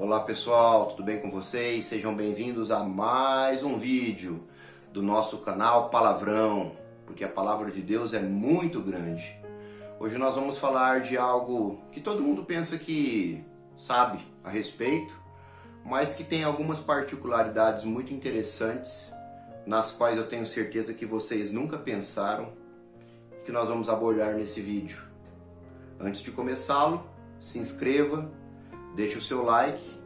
Olá pessoal, tudo bem com vocês? Sejam bem-vindos a mais um vídeo do nosso canal Palavrão, porque a palavra de Deus é muito grande. Hoje nós vamos falar de algo que todo mundo pensa que sabe a respeito, mas que tem algumas particularidades muito interessantes, nas quais eu tenho certeza que vocês nunca pensaram e que nós vamos abordar nesse vídeo. Antes de começá-lo, se inscreva, deixe o seu like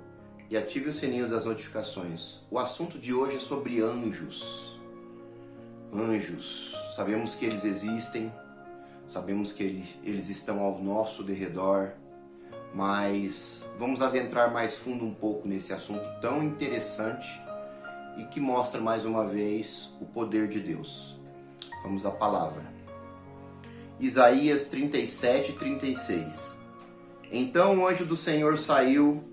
e ative o sininho das notificações. O assunto de hoje é sobre anjos. Anjos, sabemos que eles existem, sabemos que eles estão ao nosso derredor, mas vamos adentrar mais fundo um pouco nesse assunto tão interessante e que mostra mais uma vez o poder de Deus. Vamos à palavra. Isaías 37:36. Então o anjo do Senhor saiu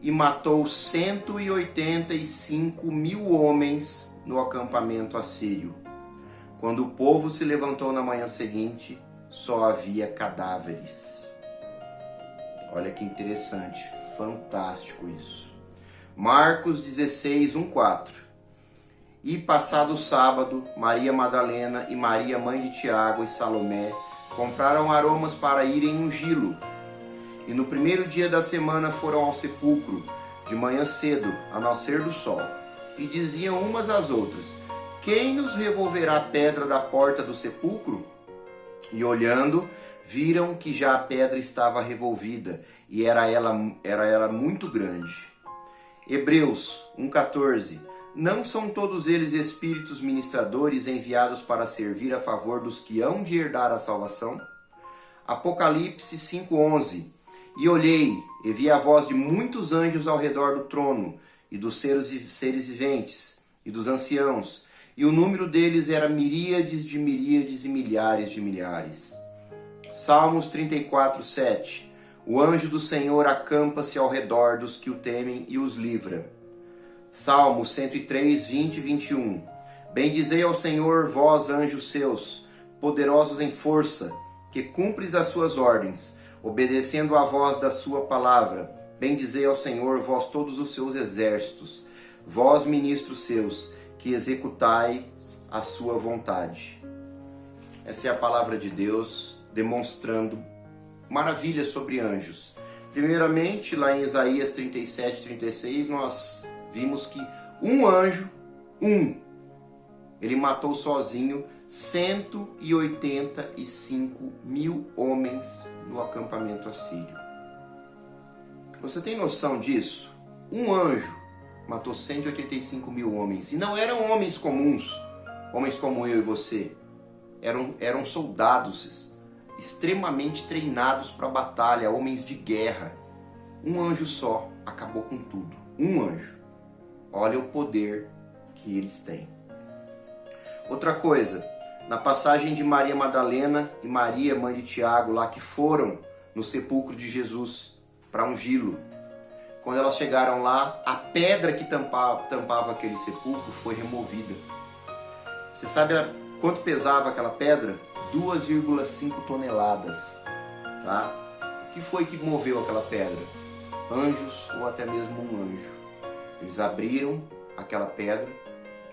e matou 185.000 homens no acampamento assírio. Quando o povo se levantou na manhã seguinte, só havia cadáveres. Olha que interessante, fantástico isso. Marcos 16:1-4. E passado o sábado, Maria Madalena e Maria, mãe de Tiago e Salomé, compraram aromas para irem ungí-lo. E no primeiro dia da semana foram ao sepulcro, de manhã cedo, a nascer do sol. E diziam umas às outras: quem nos revolverá a pedra da porta do sepulcro? E olhando, viram que já a pedra estava revolvida, e era ela muito grande. Hebreus 1:14. Não são todos eles espíritos ministradores enviados para servir a favor dos que hão de herdar a salvação? Apocalipse 5:11. E olhei, e vi a voz de muitos anjos ao redor do trono, e dos seres viventes, e dos anciãos, e o número deles era miríades de miríades e milhares de milhares. Salmos 34:7. O anjo do Senhor acampa-se ao redor dos que o temem e os livra. Salmo 103:20-21. Bendizei ao Senhor, vós anjos seus, poderosos em força, que cumpres as suas ordens, obedecendo à voz da sua palavra. Bendizei ao Senhor, vós todos os seus exércitos, vós ministros seus, que executai a sua vontade. Essa é a palavra de Deus demonstrando maravilhas sobre anjos. Primeiramente, lá em Isaías 37:36, nós vimos que um anjo, ele matou sozinho 185.000 homens no acampamento assírio. Você tem noção disso? Um anjo matou 185.000 homens. E não eram homens comuns, homens como eu e você. Eram soldados extremamente treinados para a batalha, homens de guerra. Um anjo só acabou com tudo. Um anjo. Olha o poder que eles têm. Outra coisa, na passagem de Maria Madalena e Maria, mãe de Tiago, lá que foram no sepulcro de Jesus para ungí-lo. Quando elas chegaram lá, a pedra que tampava aquele sepulcro foi removida. Você sabe quanto pesava aquela pedra? 2,5 toneladas. Tá? O que foi que moveu aquela pedra? Anjos ou até mesmo um anjo. Eles abriram aquela pedra,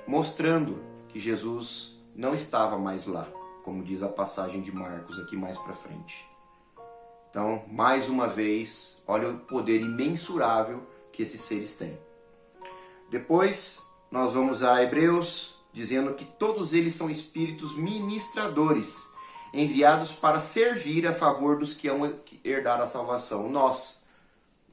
mostrando que Jesus não estava mais lá, como diz a passagem de Marcos aqui mais para frente. Então, mais uma vez, olha o poder imensurável que esses seres têm. Depois, nós vamos a Hebreus, dizendo que todos eles são espíritos ministradores, enviados para servir a favor dos que hão herdar a salvação. Nós,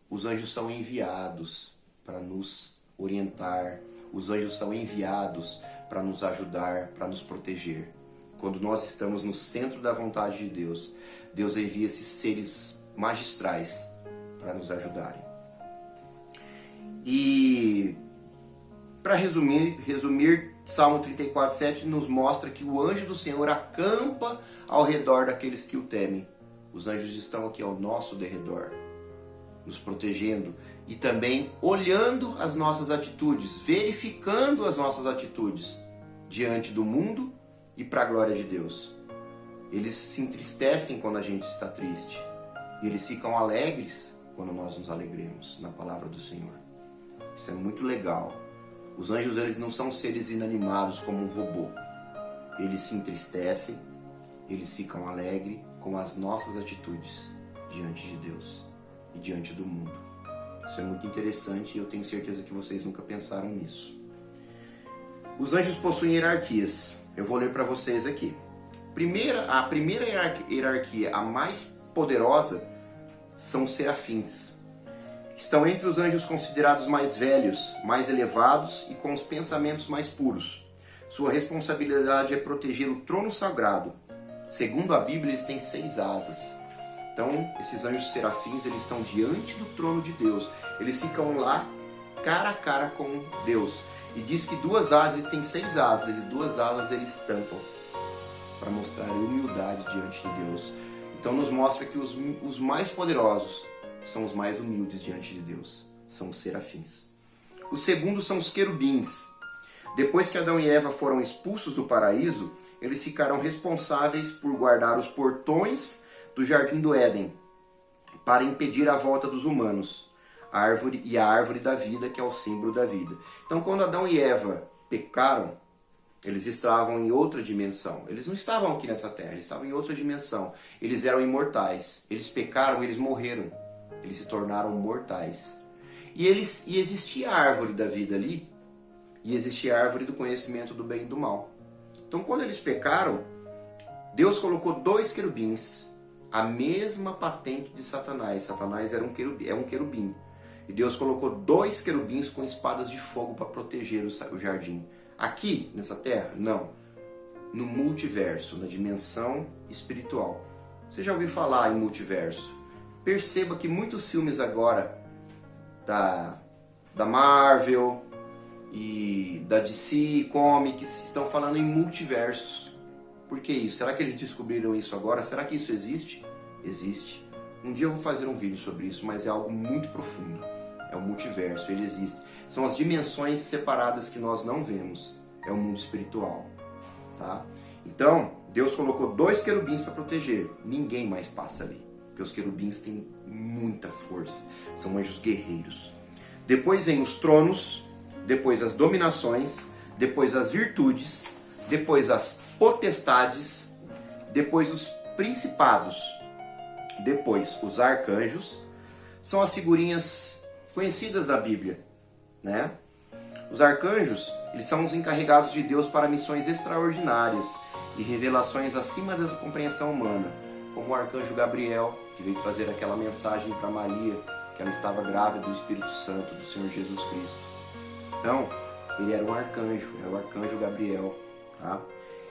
os anjos, são enviados para nos orientar, os anjos são enviados para nos ajudar, para nos proteger. Quando nós estamos no centro da vontade de Deus, Deus envia esses seres magistrais para nos ajudarem. E para resumir, Salmo 34:7 nos mostra que o anjo do Senhor acampa ao redor daqueles que o temem. Os anjos estão aqui ao nosso derredor, nos protegendo e também olhando as nossas atitudes, verificando as nossas atitudes diante do mundo e para a glória de Deus. Eles se entristecem quando a gente está triste e eles ficam alegres quando nós nos alegremos na palavra do Senhor. Isso é muito legal. Os anjos, eles não são seres inanimados como um robô. Eles se entristecem, eles ficam alegres com as nossas atitudes diante de Deus e diante do mundo. Isso é muito interessante e eu tenho certeza que vocês nunca pensaram nisso. Os anjos possuem hierarquias. Eu vou ler para vocês aqui. A primeira hierarquia, a mais poderosa, são os serafins. Estão entre os anjos considerados mais velhos, mais elevados e com os pensamentos mais puros. Sua responsabilidade é proteger o trono sagrado. Segundo a Bíblia, eles têm 6 asas. Então, esses anjos serafins, eles estão diante do trono de Deus. Eles ficam lá, cara a cara com Deus. E diz que 2 asas, eles têm 6 asas. Eles 2 asas eles tampam para mostrar a humildade diante de Deus. Então, nos mostra que os mais poderosos são os mais humildes diante de Deus. São os serafins. Os segundos são os querubins. Depois que Adão e Eva foram expulsos do paraíso, eles ficaram responsáveis por guardar os portões do Jardim do Éden, para impedir a volta dos humanos, a árvore da vida, que é o símbolo da vida. Então, quando Adão e Eva pecaram, eles estavam em outra dimensão. Eles não estavam aqui nessa terra, eles estavam em outra dimensão. Eles eram imortais. Eles pecaram, eles morreram. Eles se tornaram mortais. E existia a árvore da vida ali, e existia a árvore do conhecimento do bem e do mal. Então, quando eles pecaram, Deus colocou 2 querubins, a mesma patente de Satanás. Satanás é um querubim. E Deus colocou 2 querubins com espadas de fogo para proteger o jardim. Aqui, nessa terra? Não. No multiverso, na dimensão espiritual. Você já ouviu falar em multiverso? Perceba que muitos filmes agora da Marvel e da DC Comics estão falando em multiversos. Por que isso? Será que eles descobriram isso agora? Será que isso existe? Existe. Um dia eu vou fazer um vídeo sobre isso, mas é algo muito profundo. É o multiverso, ele existe. São as dimensões separadas que nós não vemos. É o mundo espiritual. Tá? Então, Deus colocou 2 querubins para proteger. Ninguém mais passa ali. Porque os querubins têm muita força. São anjos guerreiros. Depois vem os tronos, depois as dominações, depois as virtudes, depois as potestades, depois os principados, depois os arcanjos. São as figurinhas conhecidas da Bíblia, né? Os arcanjos, eles são os encarregados de Deus para missões extraordinárias e revelações acima da compreensão humana, como o arcanjo Gabriel, que veio trazer aquela mensagem para Maria, que ela estava grávida do Espírito Santo, do Senhor Jesus Cristo. Então, ele era um arcanjo, era o arcanjo Gabriel, tá?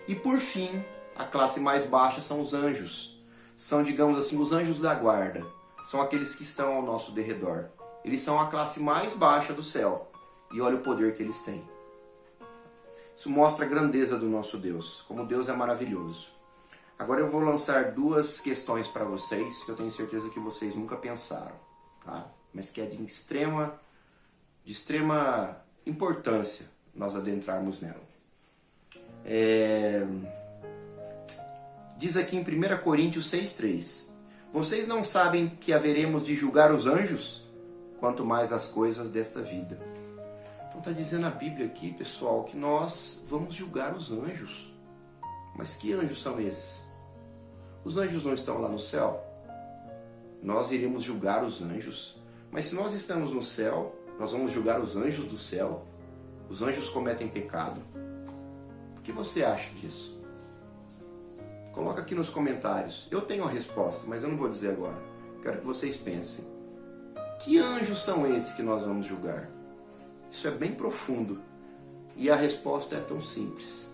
E por fim, a classe mais baixa são os anjos. São, digamos assim, os anjos da guarda. São aqueles que estão ao nosso derredor. Eles são a classe mais baixa do céu. E olha o poder que eles têm. Isso mostra a grandeza do nosso Deus, como Deus é maravilhoso. Agora eu vou lançar 2 questões para vocês, que eu tenho certeza que vocês nunca pensaram, tá? Mas que é de extrema importância nós adentrarmos nela. Diz aqui em 1 Coríntios 6,3: Vocês não sabem que haveremos de julgar os anjos? Quanto mais as coisas desta vida. Então está dizendo a Bíblia aqui, pessoal, que nós vamos julgar os anjos. Mas que anjos são esses? Os anjos não estão lá no céu? Nós iremos julgar os anjos. Mas se nós estamos no céu, nós vamos julgar os anjos do céu? Os anjos cometem pecado? O que você acha disso? Coloca aqui nos comentários. Eu tenho a resposta, mas eu não vou dizer agora. Quero que vocês pensem. Que anjos são esses que nós vamos julgar? Isso é bem profundo. E a resposta é tão simples.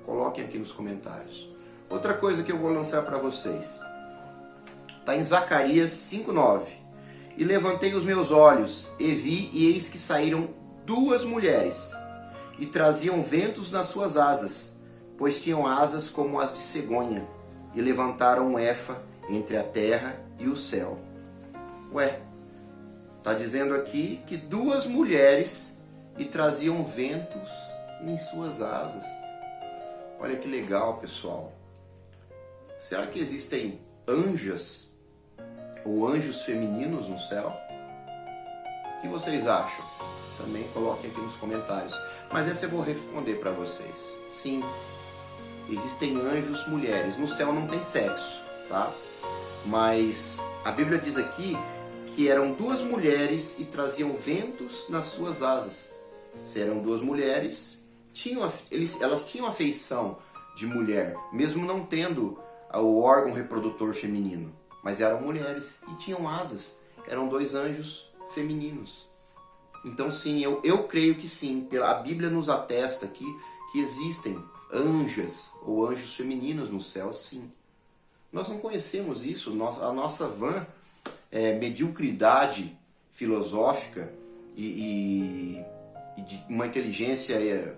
Coloquem aqui nos comentários. Outra coisa que eu vou lançar para vocês. Está em Zacarias 5,9. E levantei os meus olhos, e vi, e eis que saíram 2 mulheres, e traziam ventos nas suas asas, pois tinham asas como as de cegonha, e levantaram um efa entre a terra e o céu. Ué, está dizendo aqui que 2 mulheres e traziam ventos em suas asas. Olha que legal, pessoal. Será que existem anjas ou anjos femininos no céu? O que vocês acham? Também coloquem aqui nos comentários. Mas essa eu vou responder para vocês. Sim, existem anjos mulheres. No céu não tem sexo, tá? Mas a Bíblia diz aqui que eram duas mulheres e traziam ventos nas suas asas. Se eram duas mulheres, elas tinham a feição de mulher, mesmo não tendo o órgão reprodutor feminino. Mas eram mulheres e tinham asas. Eram dois anjos femininos. Então sim, eu creio que sim. A Bíblia nos atesta aqui que existem anjas ou anjos femininos no céu, sim. Nós não conhecemos isso. A nossa vã mediocridade filosófica e de uma inteligência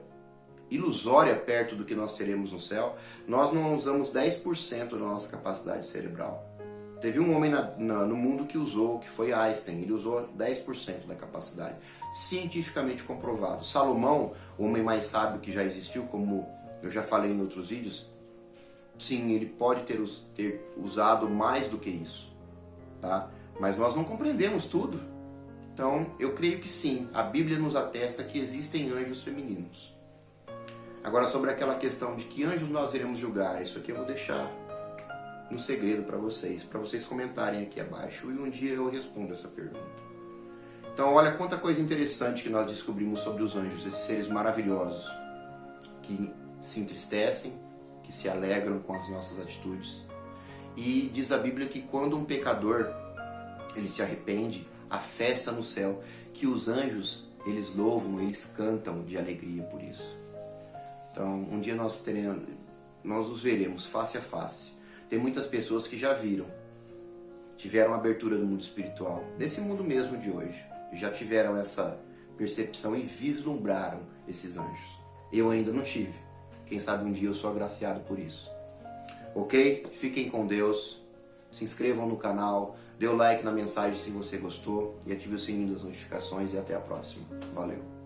ilusória perto do que nós teremos no céu, nós não usamos 10% da nossa capacidade cerebral. Teve um homem no mundo que foi Einstein, ele usou 10% da capacidade, cientificamente comprovado. Salomão, o homem mais sábio que já existiu, como eu já falei em outros vídeos, sim, ele pode ter usado mais do que isso, tá? Mas nós não compreendemos tudo. Então, eu creio que sim, a Bíblia nos atesta que existem anjos femininos. Agora, sobre aquela questão de que anjos nós iremos julgar, isso aqui eu vou deixar no segredo para vocês comentarem aqui abaixo, e um dia eu respondo essa pergunta. Então, olha quanta coisa interessante que nós descobrimos sobre os anjos, esses seres maravilhosos, que se entristecem, que se alegram com as nossas atitudes. E diz a Bíblia que quando um pecador ele se arrepende, há festa no céu, que os anjos, eles louvam, eles cantam de alegria por isso. Então, um dia nós os veremos face a face. Tem muitas pessoas que já viram, tiveram abertura do mundo espiritual, nesse mundo mesmo de hoje, já tiveram essa percepção e vislumbraram esses anjos. Eu ainda não tive. Quem sabe um dia eu sou agraciado por isso. Ok? Fiquem com Deus. Se inscrevam no canal. Dê o like na mensagem se você gostou. E ative o sininho das notificações. E até a próxima. Valeu!